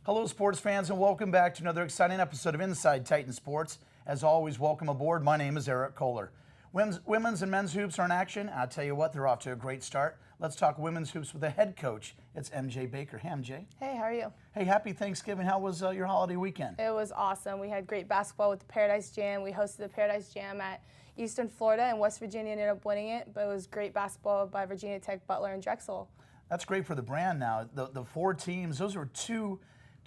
Hello, sports fans, and welcome back to another exciting episode of Inside Titan Sports. As always, welcome aboard. My name is Erik Kohler. Women's and men's hoops are in action. I'll tell you what, they're off to a great start. Let's talk women's hoops with the head coach. It's MJ Baker. Hey, MJ. Hey, how are you? Hey, happy Thanksgiving. How was your holiday weekend? It was awesome. We had great basketball with the Paradise Jam. We hosted the Paradise Jam at Eastern Florida, and West Virginia ended up winning it. But it was great basketball by Virginia Tech, Butler, and Drexel. That's great for the brand now. The four teams, those were two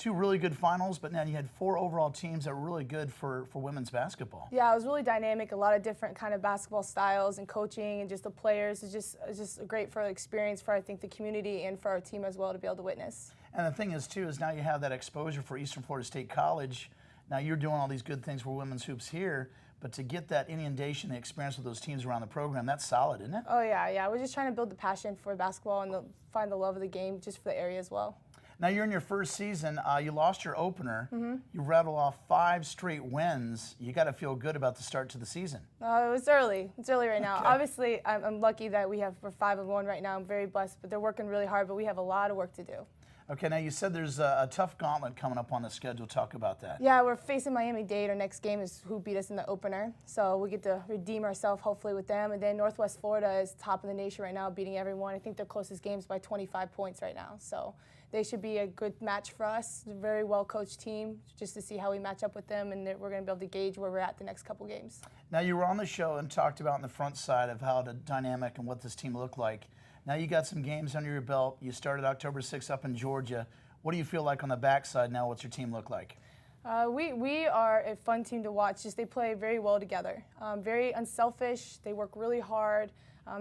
really good finals, but now you had four overall teams that were really good for women's basketball. Yeah, it was really dynamic, a lot of different kind of basketball styles and coaching and just the players. It's just great for the experience for, I think, the community and for our team as well to be able to witness. And the thing is, too, is now you have that exposure for Eastern Florida State College. Now you're doing all these good things for women's hoops here, but to get that inundation, the experience with those teams around the program, that's solid, isn't it? Oh, yeah. We're just trying to build the passion for basketball and find the love of the game just for the area as well. Now you're in your first season. You lost your opener. You rattled off 5 straight wins. You got to feel good about the start to the season. It was early. It's early right now. Okay. Obviously, I'm lucky that we're 5-1 right now. I'm very blessed, but they're working really hard. But we have a lot of work to do. Okay. Now you said there's a tough gauntlet coming up on the schedule. Talk about that. Yeah, we're facing Miami-Dade. Our next game is who beat us in the opener, so we get to redeem ourselves hopefully with them. And then Northwest Florida is top of the nation right now, beating everyone. I think their closest game's by 25 points right now. So they should be a good match for us. They're a very well-coached team, just to see how we match up with them, and we're going to be able to gauge where we're at the next couple games. Now you were on the show and talked about on the front side of how the dynamic and what this team looked like. Now you got some games under your belt. You started October 6th up in Georgia. What do you feel like on the backside now? What's your team look like? We are a fun team to watch. Just they play very well together. Very unselfish. They work really hard.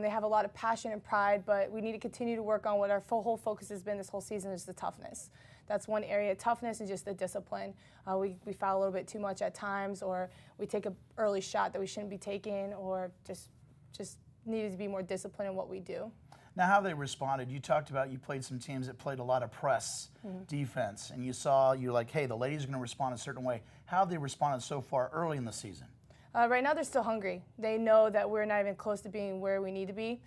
They have a lot of passion and pride, but we need to continue to work on what our whole focus has been this whole season is the toughness. That's one area, toughness and just the discipline. We foul a little bit too much at times, or we take an early shot that we shouldn't be taking, or just needed to be more disciplined in what we do. Now, how they responded, you talked about you played some teams that played a lot of press defense, and you're like, hey, the ladies are going to respond a certain way. How have they responded so far early in the season? Right now, they're still hungry. They know that we're not even close to being where we need to be.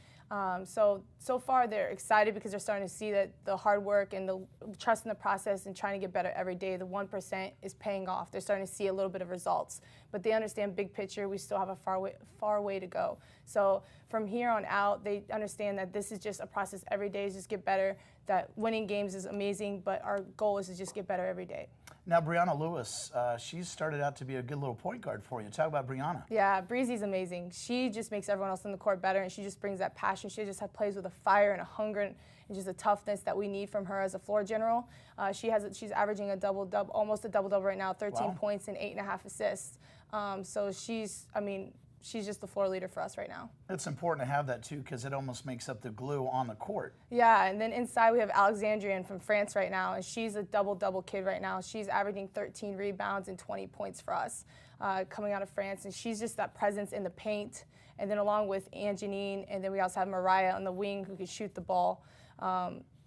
So far, they're excited because they're starting to see that the hard work and the trust in the process and trying to get better every day, the 1% is paying off. They're starting to see a little bit of results. But they understand big picture, we still have a far way to go. So from here on out, they understand that this is just a process every day is just get better, that winning games is amazing, but our goal is to just get better every day. Now, Brianna Lewis, she's started out to be a good little point guard for you. Talk about Brianna. Yeah, Breezy's amazing. She just makes everyone else on the court better, and she just brings that passion. She just plays with a fire and a hunger and just a toughness that we need from her as a floor general. She's averaging almost a double-double right now, 13 points and 8.5 assists. So she's just the floor leader for us right now. It's important to have that, too, because it almost makes up the glue on the court. Yeah, and then inside we have Alexandrian from France right now, and she's a double-double kid right now. She's averaging 13 rebounds and 20 points for us coming out of France, and she's just that presence in the paint. And then along with Anjanine, and then we also have Mariah on the wing who can shoot the ball.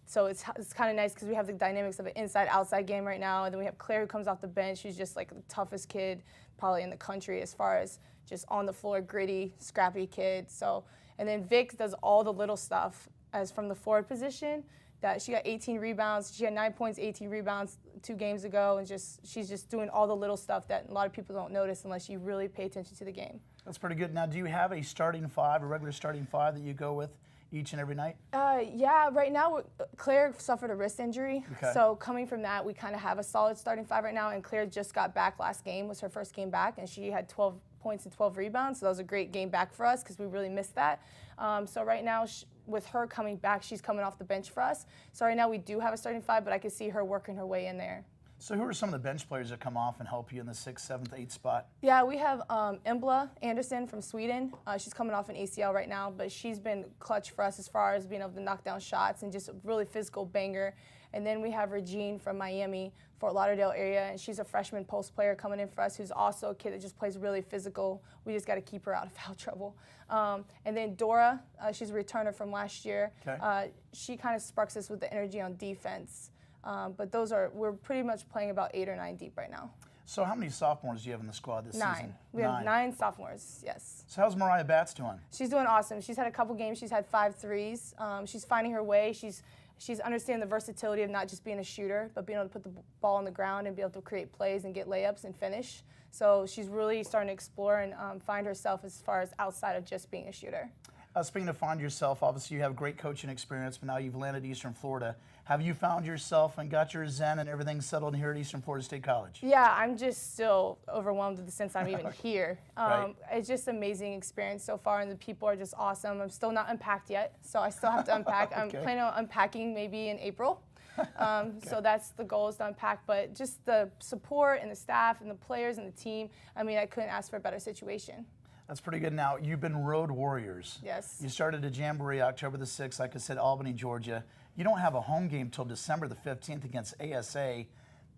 So it's kind of nice because we have the dynamics of an inside-outside game right now, and then we have Claire who comes off the bench. She's just like the toughest kid probably in the country as far as just on the floor, gritty, scrappy kid. So, and then Vic does all the little stuff as from the forward position. That she got 18 rebounds. She had 9 points, 18 rebounds 2 games ago, and she's just doing all the little stuff that a lot of people don't notice unless you really pay attention to the game. That's pretty good. Now, do you have a starting five, a regular starting five that you go with each and every night? Yeah, right now Claire suffered a wrist injury. Okay. So coming from that, we kind of have a solid starting five right now, and Claire just got back last game, was her first game back, and she had 12 points and 12 rebounds, so that was a great game back for us because we really missed that. So right now, with her coming back, she's coming off the bench for us. So right now we do have a starting five, but I can see her working her way in there. So who are some of the bench players that come off and help you in the 6th, 7th, 8th spot? Yeah, we have Embla Anderson from Sweden. She's coming off an ACL right now, but she's been clutch for us as far as being able to knock down shots and just a really physical banger. And then we have Regine from Miami, Fort Lauderdale area, and she's a freshman post player coming in for us who's also a kid that just plays really physical. We just got to keep her out of foul trouble. And then Dora, she's a returner from last year. Okay. She kind of sparks us with the energy on defense. But we're pretty much playing about 8 or 9 deep right now. So how many sophomores do you have in the squad this 9. season? We have 9 sophomores, yes. So how's Mariah Batts doing? She's doing awesome. She's had a couple games. She's had 5 threes. She's finding her way. She's She's understanding the versatility of not just being a shooter, but being able to put the ball on the ground and be able to create plays and get layups and finish. So she's really starting to explore and find herself as far as outside of just being a shooter. Speaking of find yourself, obviously you have great coaching experience, but now you've landed Eastern Florida. Have you found yourself and got your zen and everything settled here at Eastern Florida State College? Yeah, I'm just still overwhelmed with the sense I'm even here. Right. It's just an amazing experience so far, and the people are just awesome. I'm still not unpacked yet, so I still have to unpack. Okay. I'm planning on unpacking maybe in April. So that's the goal, is to unpack. But just the support and the staff and the players and the team, I mean, I couldn't ask for a better situation. That's pretty good. Now, you've been road warriors. Yes. You started a jamboree October the 6th, like I said, Albany, Georgia. You don't have a home game till December the 15th against ASA.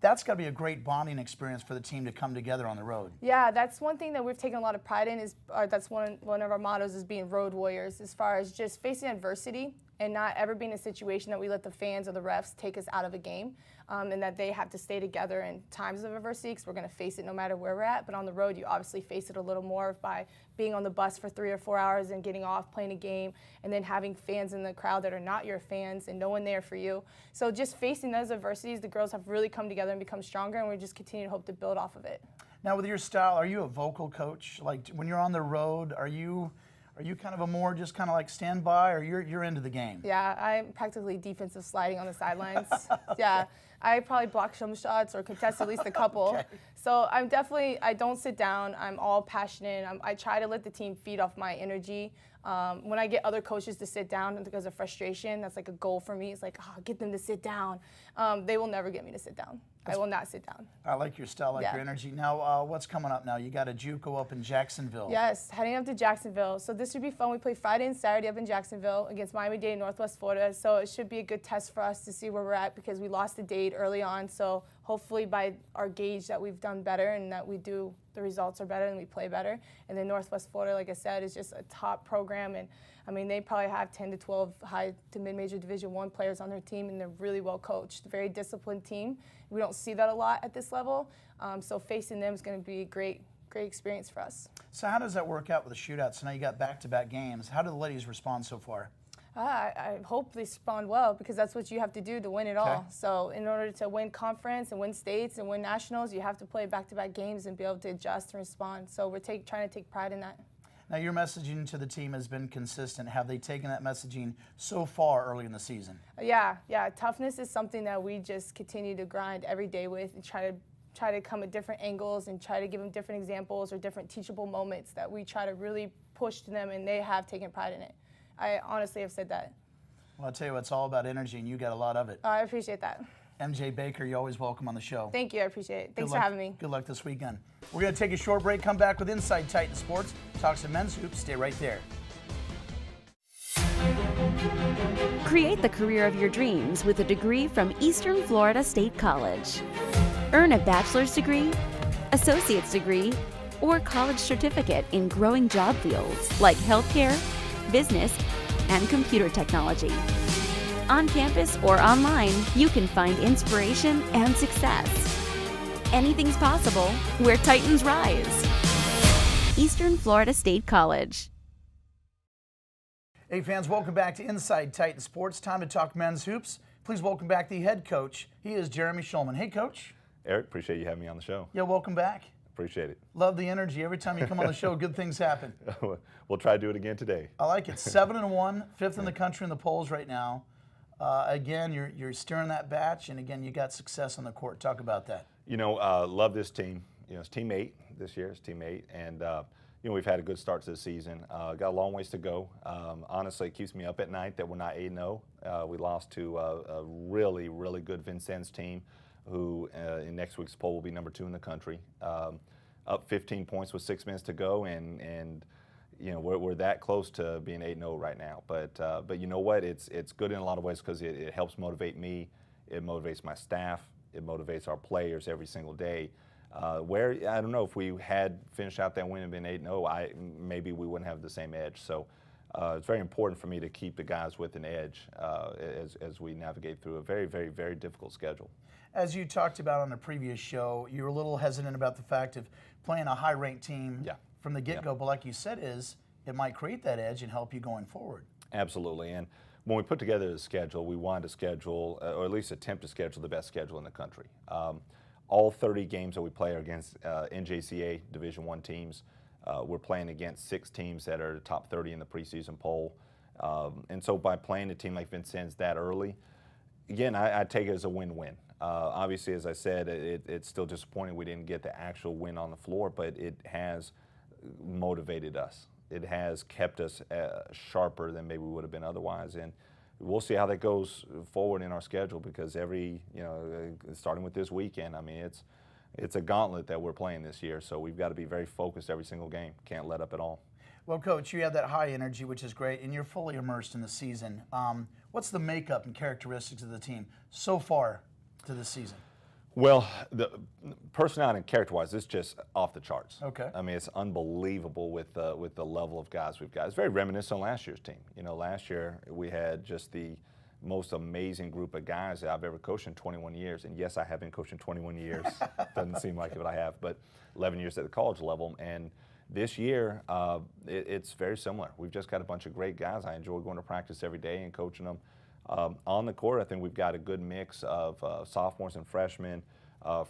That's got to be a great bonding experience for the team to come together on the road. Yeah, that's one thing that we've taken a lot of pride in, that's one of our mottos, is being road warriors, as far as just facing adversity and not ever being in a situation that we let the fans or the refs take us out of a game, and that they have to stay together in times of adversity, because we're going to face it no matter where we're at. But on the road, you obviously face it a little more by being on the bus for 3 or 4 hours and getting off, playing a game, and then having fans in the crowd that are not your fans and no one there for you. So just facing those adversities, the girls have really come together and become stronger, and we just continue to hope to build off of it. Now, with your style, are you a vocal coach? Like, when you're on the road, are you kind of a more just kind of like stand by, or you're into the game? Yeah, I'm practically defensive sliding on the sidelines. Yeah, I probably block some shots or contest at least a couple. Okay. So I don't sit down. I'm all passionate. I try to let the team feed off my energy. When I get other coaches to sit down because of frustration, that's like a goal for me. It's like, get them to sit down. They will never get me to sit down. I will not sit down. I like your style, your energy. Now, what's coming up now? You got a JUCO up in Jacksonville. Yes, heading up to Jacksonville. So this should be fun. We play Friday and Saturday up in Jacksonville against Miami-Dade and Northwest Florida. So it should be a good test for us to see where we're at, because we lost to Dade early on. So hopefully by our gauge that we've done better and that the results are better and we play better. And then Northwest Florida, like I said, is just a top program. And I mean, they probably have 10 to 12 high to mid-major Division I players on their team, and they're really well coached. Very disciplined team. We don't see that a lot at this level. So facing them is going to be a great experience for us. So how does that work out with the shootouts? So now you got back-to-back games. How do the ladies respond so far? I hope they respond well, because that's what you have to do to win it all. So in order to win conference and win states and win nationals, you have to play back-to-back games and be able to adjust and respond. So we're trying to take pride in that. Now, your messaging to the team has been consistent. Have they taken that messaging so far early in the season? Yeah. Toughness is something that we just continue to grind every day with, and try to come at different angles and try to give them different examples or different teachable moments that we try to really push to them, and they have taken pride in it. I honestly have said that. Well, I'll tell you what, it's all about energy, and you got a lot of it. I appreciate that. MJ Baker, you're always welcome on the show. Thank you, I appreciate it. Thanks for having me. Good luck this weekend. We're going to take a short break, come back with Inside Titan Sports, talk some men's hoops. Stay right there. Create the career of your dreams with a degree from Eastern Florida State College. Earn a bachelor's degree, associate's degree, or college certificate in growing job fields like healthcare, business, and computer technology. On campus or online, you can find inspiration and success. Anything's possible where Titans rise. Eastern Florida State College. Hey fans, welcome back to Inside Titan Sports. Time to talk men's hoops. Please welcome back the head coach. He is Jeremy Shulman. Hey, Coach. Erik, appreciate you having me on the show. Yeah, welcome back. Appreciate it. Love the energy. Every time you come on the show, good things happen. We'll try to do it again today. I like it. 7-1, fifth in the country in the polls right now. Again, you're stirring that batch, and again, you got success on the court. Talk about that. You know, love this team. You know, it's Team 8 this year. It's Team 8, and you know, we've had a good start to the season. Got a long ways to go. Honestly, it keeps me up at night that we're not 8-0. We lost to a really, really good Vincennes team, who in next week's poll will be number 2 in the country. Up 15 points with 6 minutes to go, and you know, we're that close to being 8-0 right now. But you know what? It's good in a lot of ways, because it helps motivate me. It motivates my staff. It motivates our players every single day. Where I don't know, if we had finished out that win and been 8-0, maybe we wouldn't have the same edge. So it's very important for me to keep the guys with an edge as we navigate through a very, very, very difficult schedule. As you talked about on the previous show, you were a little hesitant about the fact of playing a high-ranked team from the get-go, but like you said, it might create that edge and help you going forward. Absolutely, and when we put together the schedule, we wanted to schedule, or at least attempt to schedule the best schedule in the country. All 30 games that we play are against NJCA Division I teams. We're playing against 6 teams that are top 30 in the preseason poll. And so by playing a team like Vincennes that early, again, I take it as a win-win. Obviously, as I said, it's still disappointing we didn't get the actual win on the floor, but it has motivated us. It has kept us sharper than maybe we would have been otherwise. And we'll see how that goes forward in our schedule, because starting with this weekend, I mean, it's a gauntlet that we're playing this year. So we've got to be very focused every single game. Can't let up at all. Well, Coach, you have that high energy, which is great, and you're fully immersed in the season. What's the makeup and characteristics of the team so far to this season? Well, the personality and character-wise, it's just off the charts. Okay. I mean, it's unbelievable with the level of guys we've got. It's very reminiscent of last year's team. Last year we had just the most amazing group of guys that I've ever coached in 21 years. And yes, I have been coaching 21 years. Doesn't seem like it, but I have. But 11 years at the college level. And this year, it's very similar. We've just got a bunch of great guys. I enjoy going to practice every day and coaching them. On the court, I think we've got a good mix of sophomores and freshmen,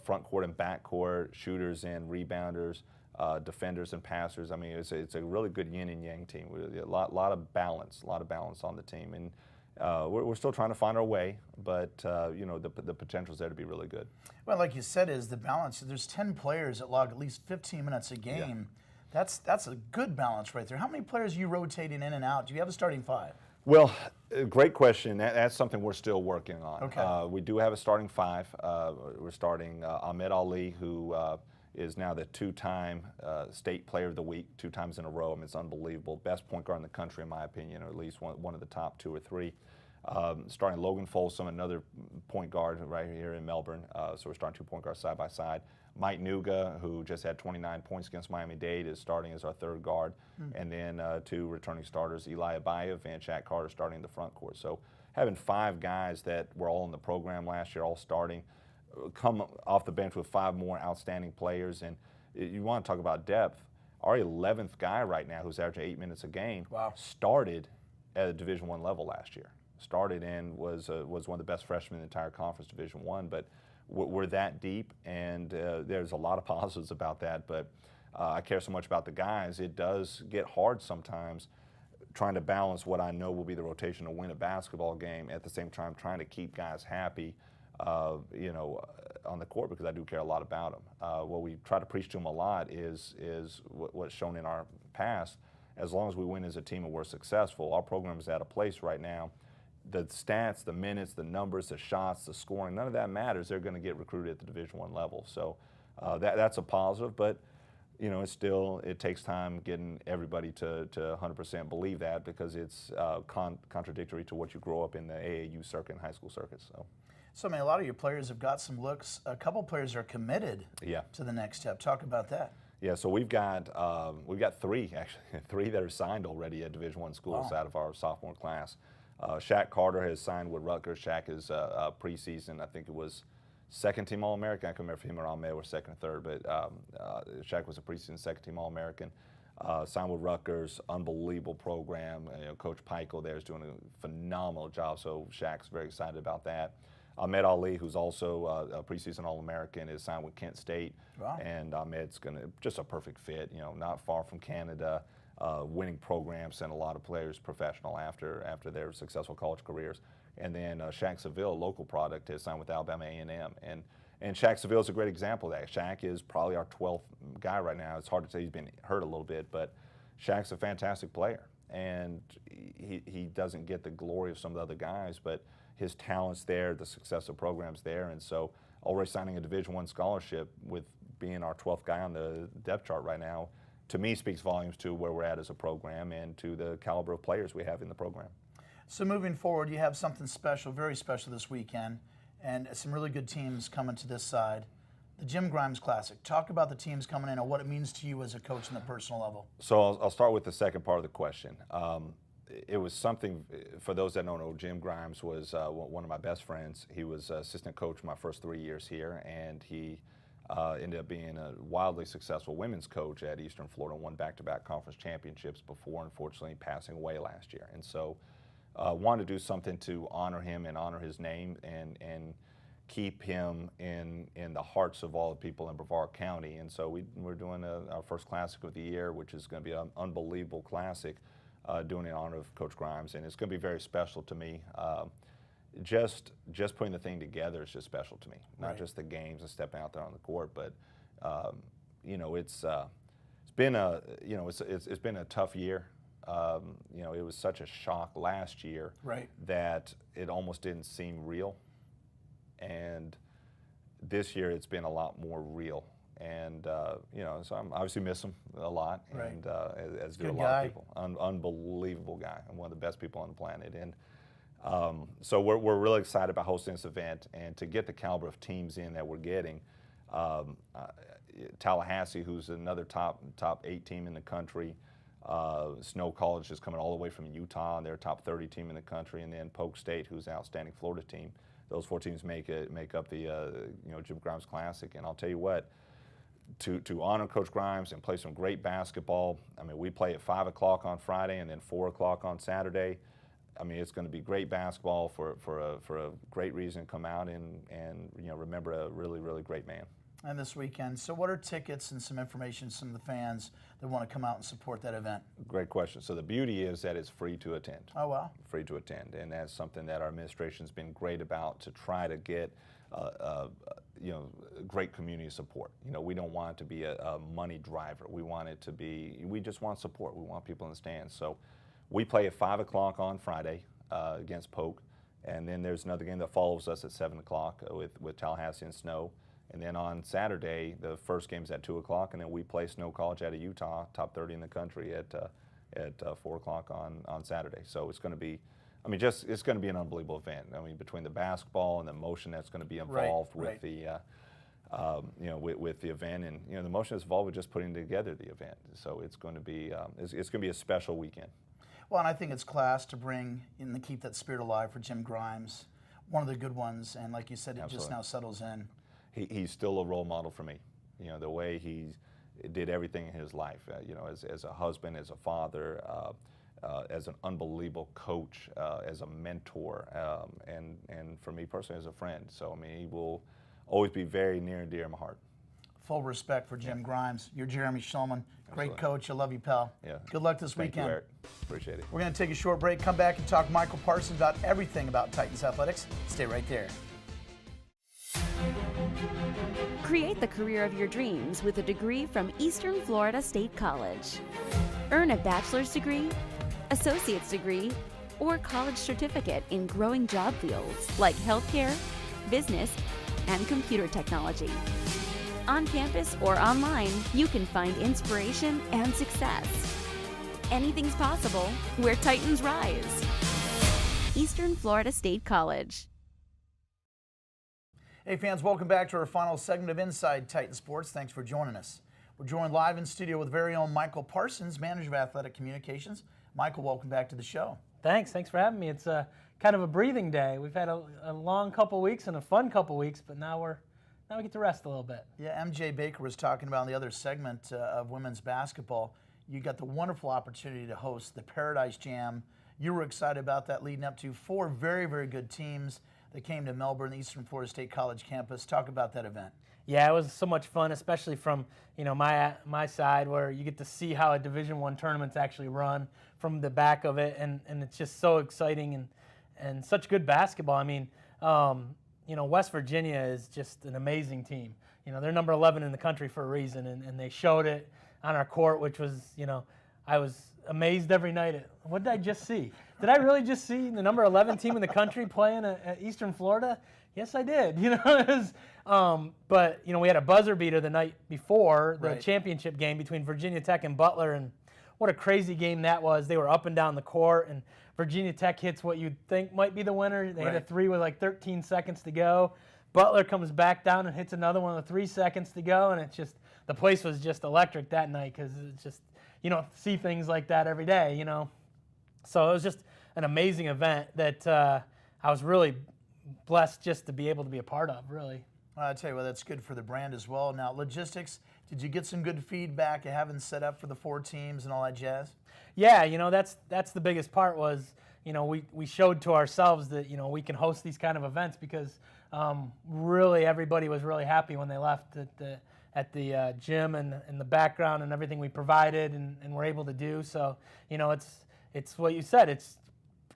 front court and back court, shooters and rebounders, defenders and passers. I mean, it's a really good yin and yang team. A lot of balance on the team. And we're still trying to find our way, but the potential's there to be really good. Well, like you said, is the balance. There's 10 players that log at least 15 minutes a game. Yeah. That's a good balance right there. How many players are you rotating in and out? Do you have a starting 5? Well, great question. That's something we're still working on. Okay. We do have a starting 5. We're starting Ahmed Ali, who is now the 2-time state player of the week, 2 times in a row. I mean, it's unbelievable. Best point guard in the country, in my opinion, or at least one of the top 2 or 3. Starting Logan Folsom, another point guard right here in Melbourne. So we're starting 2 point guards side by side. Mike Nuga, who just had 29 points against Miami-Dade, is starting as our 3rd guard. And then 2 returning starters, Eli Abayev and Shaq Carter, starting in the front court. So having 5 guys that were all in the program last year, all starting, come off the bench with 5 more outstanding players. And you want to talk about depth. Our 11th guy right now, who's averaging 8 minutes a game, started at a Division I level last year. Started and was one of the best freshmen in the entire conference, Division I. But we're that deep, and there's a lot of positives about that. But I care so much about the guys. It does get hard sometimes trying to balance what I know will be the rotation to win a basketball game, at the same time trying to keep guys happy, on the court, because I do care a lot about them. What we try to preach to them a lot is what's shown in our past. As long as we win as a team and we're successful, our program is at a place right now. The stats, the minutes, the numbers, the shots, the scoring, none of that matters. They're going to get recruited at the Division I level. So that's a positive, but it takes time getting everybody to 100% believe that, because it's contradictory to what you grow up in the AAU circuit and high school circuit. So I mean, a lot of your players have got some looks. A couple players are committed to the next step. Talk about that. Yeah, so we've got 3 actually, 3 that are signed already at Division I schools out of our sophomore class. Shaq Carter has signed with Rutgers. Shaq is preseason. I think it was 2nd team All-American. I can't remember if him or Ahmed were 2nd or 3rd, but Shaq was a preseason 2nd team All-American. Signed with Rutgers, unbelievable program. Coach Pikel there is doing a phenomenal job, so Shaq's very excited about that. Ahmed Ali, who's also a preseason All-American, is signed with Kent State. Wow. And Ahmed's just a perfect fit, not far from Canada. Winning program, sent a lot of players professional after their successful college careers. And then Shaq Seville, a local product, has signed with Alabama A&M. And Shaq Seville is a great example of that. Shaq is probably our 12th guy right now. It's hard to say, he's been hurt a little bit, but Shaq's a fantastic player. And he doesn't get the glory of some of the other guys, but his talent's there, the success of program's there. And so already signing a Division I scholarship with being our 12th guy on the depth chart right now, to me, speaks volumes to where we're at as a program and to the caliber of players we have in the program. So moving forward, you have something special, very special this weekend, and some really good teams coming to this side. The Jim Grimes Classic. Talk about the teams coming in and what it means to you as a coach on the personal level. So I'll start with the second part of the question. It was something, for those that don't know, Jim Grimes was one of my best friends. He was assistant coach my first 3 years here, and he ended up being a wildly successful women's coach at Eastern Florida, won back-to-back conference championships before, unfortunately, passing away last year. And so wanted to do something to honor him and honor his name and keep him in the hearts of all the people in Brevard County. And so we're doing our first classic of the year, which is going to be an unbelievable classic, doing it in honor of Coach Grimes, and it's going to be very special to me. Just putting the thing together is just special to me. Not just the games and stepping out there on the court, but you know, it's been a it's been a tough year. You know, it was such a shock last year that it almost didn't seem real. And this year it's been a lot more real, and you know, so I'm obviously miss him a lot, and as do a lot of people. Unbelievable guy, and one of the best people on the planet. And so we're really excited about hosting this event, and to get the caliber of teams in that we're getting. Tallahassee, who's another top 8 team in the country. Snow College is coming all the way from Utah, and they're a top 30 team in the country, and then Polk State, who's an outstanding Florida team. Those 4 teams make up the you know, Jim Grimes Classic. And I'll tell you what, to honor Coach Grimes and play some great basketball. I mean, we play at 5 o'clock on Friday and then 4 o'clock on Saturday. I mean, it's going to be great basketball for a great reason to come out and you know, remember a really, really great man. And this weekend, so what are tickets and some information to some of the fans that want to come out and support that event? Great question. So the beauty is that it's free to attend. Oh, wow. Free to attend, and that's something that our administration's been great about, to try to get you know, great community support. You know, we don't want it to be a money driver. We want it to be, we just want support. We want people in the stands. So we play at 5 o'clock on Friday against Polk, and then there's another game that follows us at 7 o'clock with Tallahassee and Snow. And then on Saturday, the first game's at 2 o'clock, and then we play Snow College out of Utah, top 30 in the country, at 4 o'clock on Saturday. So it's going to be, I mean, it's going to be an unbelievable event. I mean, between the basketball and the emotion that's going to be involved with the, you know, with the event, and you know, the emotion that's involved with just putting together the event. So it's going to be, it's going to be a special weekend. Well, and I think it's class to bring in and keep that spirit alive for Jim Grimes, one of the good ones, and like you said, it just now settles in. He's still a role model for me. You know, the way he did everything in his life, you know, as a husband, as a father, as an unbelievable coach, as a mentor, and for me personally, as a friend. So, I mean, he will always be very near and dear to my heart. Full respect for Jim Grimes. You're Jeremy Shulman. Great coach. I love you, pal. Yeah. Good luck this weekend. Thank you, Erik. Appreciate it. We're going to take a short break, come back and talk Michael Parsons about everything about Titans athletics. Stay right there. Create the career of your dreams with a degree from Eastern Florida State College. Earn a bachelor's degree, associate's degree, or college certificate in growing job fields like healthcare, business, and computer technology. On campus or online, you can find inspiration and success. Anything's possible where Titans rise. Eastern Florida State College. Hey fans, welcome back to our final segment of Inside Titan Sports. Thanks for joining us. We're joined live in studio with very own Michael Parsons, Manager of Athletic Communications. Michael, welcome back to the show. Thanks for having me. It's kind of a breathing day. We've had a long couple weeks and a fun couple weeks, but now we get to rest a little bit. Yeah, MJ Baker was talking about in the other segment of women's basketball. You got the wonderful opportunity to host the Paradise Jam. You were excited about that, leading up to 4 very, very good teams that came to Melbourne, the Eastern Florida State College campus. Talk about that event. Yeah, it was so much fun, especially from, you know, my side, where you get to see how a Division I tournament's actually run from the back of it, and it's just so exciting and such good basketball. I mean, you know, West Virginia is just an amazing team. You know, they're number 11 in the country for a reason, and they showed it on our court, which was, you know, I was amazed every night. What did I just see? Did I really just see the number 11 team in the country playing at Eastern Florida? Yes, I did. You know, it was, but you know, we had a buzzer beater the night before the championship game between Virginia Tech and Butler, and what a crazy game that was. They were up and down the court, and Virginia Tech hits what you'd think might be the winner. They hit a 3 with like 13 seconds to go. Butler comes back down and hits another one with 3 seconds to go, and it's just, the place was just electric that night, because it's just, you don't see things like that every day, you know. So it was just an amazing event that I was really blessed just to be able to be a part of, really. Well, I tell you what, that's good for the brand as well. Now, logistics, did you get some good feedback of having set up for the 4 teams and all that jazz? Yeah, you know, that's the biggest part was, we showed to ourselves that, we can host these kind of events because really everybody was really happy when they left at the gym and the background and everything we provided and were able to do. So, it's what you said. It's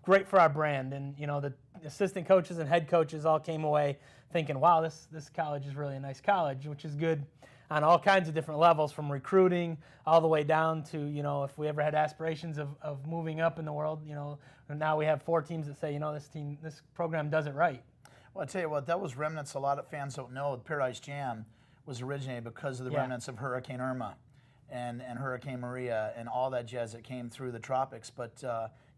great for our brand. And, the assistant coaches and head coaches all came away thinking, wow, this college is really a nice college, which is good on all kinds of different levels, from recruiting all the way down to, if we ever had aspirations of moving up in the world, now we have 4 teams that say, this program does it right. Well, I tell you what, that was remnants. A lot of fans don't know the Paradise Jam was originated because of the remnants of Hurricane Irma and Hurricane Maria and all that jazz that came through the tropics. But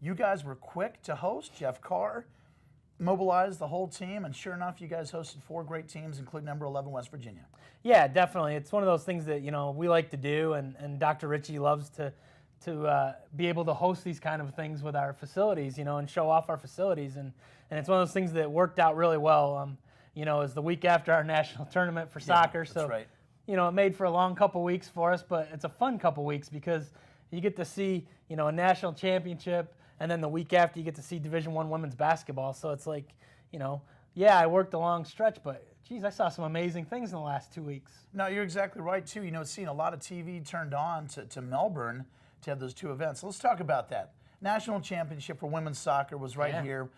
you guys were quick to host. Jeff Carr mobilized the whole team, and sure enough, you guys hosted 4 great teams, including number 11 West Virginia. Yeah, definitely. It's one of those things that we like to do, and Dr. Ritchie loves to be able to host these kind of things with our facilities, and show off our facilities, and it's one of those things that worked out really well. It was the week after our national tournament for soccer, that's so right. It made for a long couple weeks for us, but it's a fun couple weeks because you get to see a national championship. And then the week after, you get to see Division I women's basketball. So it's like, I worked a long stretch, but geez, I saw some amazing things in the last 2 weeks. No, you're exactly right, too. Seeing a lot of TV turned on to Melbourne to have those 2 events. Let's talk about that. National championship for women's soccer was right here.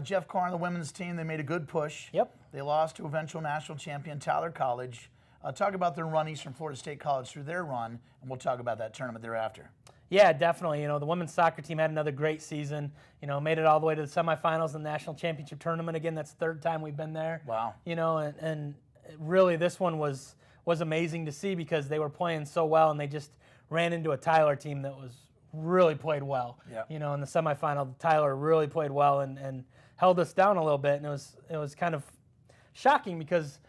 Jeff Carr and the women's team, they made a good push. Yep. They lost to eventual national champion Tyler College. Talk about their run, Eastern Florida State College, through their run, and we'll talk about that tournament thereafter. Yeah, definitely. The women's soccer team had another great season. Made it all the way to the semifinals in the national championship tournament. Again, that's the 3rd time we've been there. Wow. And really this one was amazing to see because they were playing so well, and they just ran into a Tyler team that was really played well. Yeah. In the semifinal, Tyler really played well and held us down a little bit, and it was kind of shocking because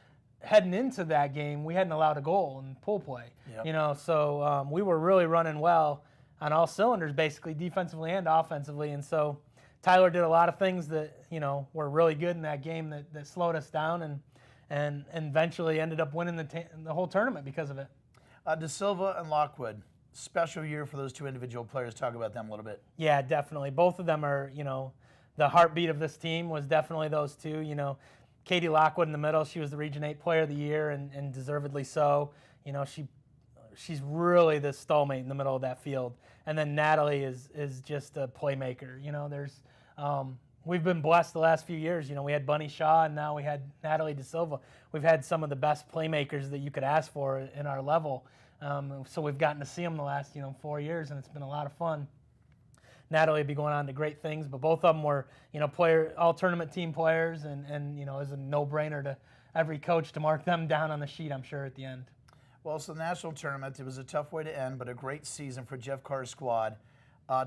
heading into that game, we hadn't allowed a goal in pool play. Yep. So we were really running well on all cylinders, basically defensively and offensively, and so Tyler did a lot of things that were really good in that game that slowed us down, and eventually ended up winning the whole tournament because of it. De Silva and Lockwood, special year for those 2 individual players. Talk about them a little bit. Yeah, definitely. Both of them are the heartbeat of this team was definitely those 2. Katie Lockwood in the middle, she was the Region 8 Player of the Year, and deservedly so. She's really the stalemate in the middle of that field. And then Natalie is just a playmaker. We've been blessed the last few years. We had Bunny Shaw, and now we had Natalie De Silva. We've had some of the best playmakers that you could ask for in our level. So we've gotten to see them the last 4 years, and it's been a lot of fun. Natalie will be going on to great things, but both of them were, all tournament team players, and it was a no-brainer to every coach to mark them down on the sheet, I'm sure, at the end. Well, so the national tournament, it was a tough way to end, but a great season for Jeff Carr's squad.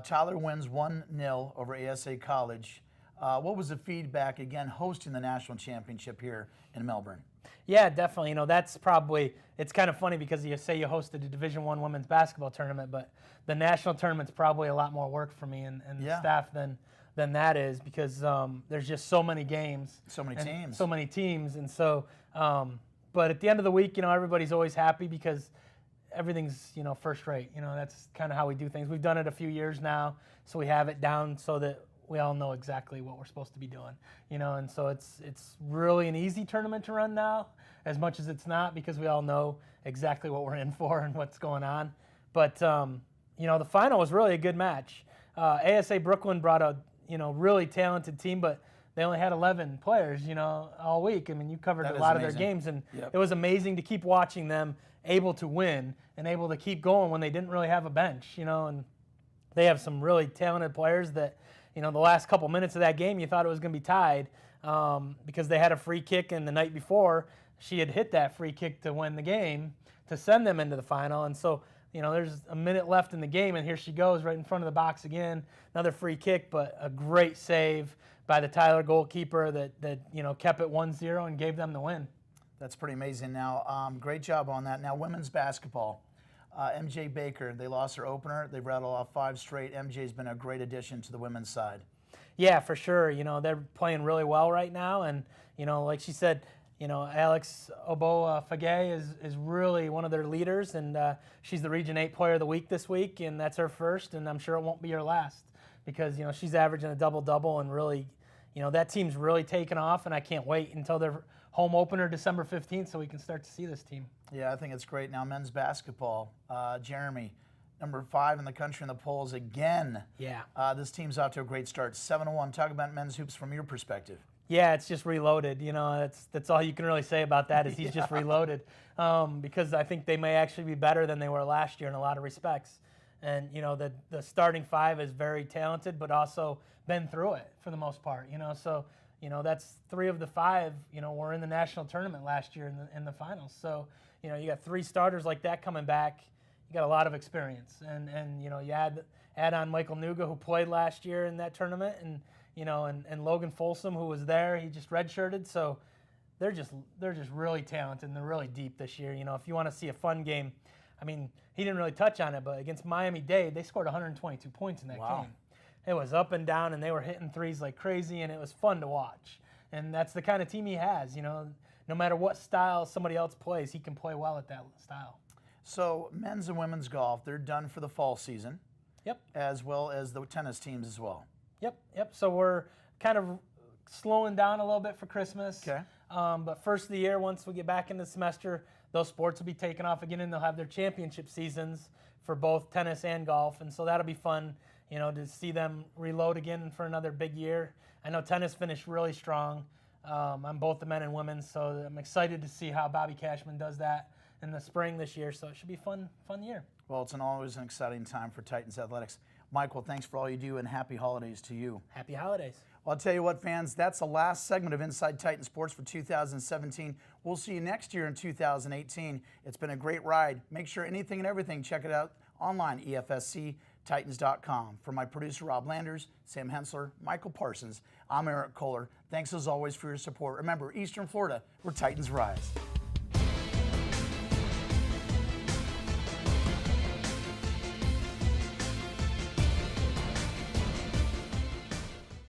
Tyler wins 1-0 over ASA College. What was the feedback, again, hosting the national championship here in Melbourne? Yeah, definitely. That's probably, it's kind of funny because you say you hosted a Division I women's basketball tournament, but the national tournament's probably a lot more work for me and the staff than that is because there's just so many games. So many teams. So many teams. And so, but at the end of the week, everybody's always happy because everything's, first rate. That's kind of how we do things. We've done it a few years now, so we have it down so that we all know exactly what we're supposed to be doing, and so it's really an easy tournament to run now, as much as it's not, because we all know exactly what we're in for and what's going on. But the final was really a good match. ASA Brooklyn brought a really talented team, but they only had 11 players, all week. I mean, you covered a lot of their games, and it was amazing to keep watching them able to win and able to keep going when they didn't really have a bench, and they have some really talented players that, the last couple minutes of that game, you thought it was going to be tied because they had a free kick, and the night before, she had hit that free kick to win the game to send them into the final. And so, there's a minute left in the game, and here she goes right in front of the box again, another free kick, but a great save by the Tyler goalkeeper that kept it 1-0 and gave them the win. That's pretty amazing. Now, great job on that. Now, women's basketball. MJ Baker, they lost their opener. They rattled off 5 straight. MJ's been a great addition to the women's side. Yeah, for sure. They're playing really well right now. And, like she said, Alex Oboa-Fagay is really one of their leaders. And she's the Region 8 Player of the Week this week. And that's her first. And I'm sure it won't be her last. because, she's averaging a double-double and really, that team's really taken off, and I can't wait until their home opener December 15th so we can start to see this team. Yeah, I think it's great. Now, men's basketball, Jeremy, number 5 in the country in the polls again. Yeah. This team's off to a great start, 7-1. Talk about men's hoops from your perspective. Yeah, it's just reloaded. That's all you can really say about that is he's just reloaded, because I think they may actually be better than they were last year in a lot of respects. And, the starting 5 is very talented, but also been through it for the most part, So, that's 3 of the 5, were in the national tournament last year in the finals. So, you got 3 starters like that coming back. You got a lot of experience. And you add on Michael Nuga, who played last year in that tournament, and Logan Folsom, who was there, he just redshirted. So they're just really talented, and they're really deep this year. If you want to see a fun game, I mean, he didn't really touch on it, but against Miami-Dade, they scored 122 points in that game. It was up and down, and they were hitting threes like crazy, and it was fun to watch. And that's the kind of team he has. No matter what style somebody else plays, he can play well at that style. So men's and women's golf, they're done for the fall season. Yep. As well as the tennis teams as well. Yep. So we're kind of slowing down a little bit for Christmas. Okay. But first of the year, once we get back in the semester, those sports will be taken off again, and they'll have their championship seasons for both tennis and golf. And so that'll be fun, to see them reload again for another big year. I know tennis finished really strong on both the men and women, so I'm excited to see how Bobby Cashman does that in the spring this year. So it should be a fun year. Well, it's always an exciting time for Titans athletics. Michael, thanks for all you do, and happy holidays to you. Happy holidays. Well, I'll tell you what, fans, that's the last segment of Inside Titan Sports for 2017. We'll see you next year in 2018. It's been a great ride. Make sure anything and everything, check it out online, EFSCTitans.com. For my producer, Rob Landers, Sam Hensler, Michael Parsons, I'm Erik Kohler. Thanks as always for your support. Remember, Eastern Florida, where Titans rise.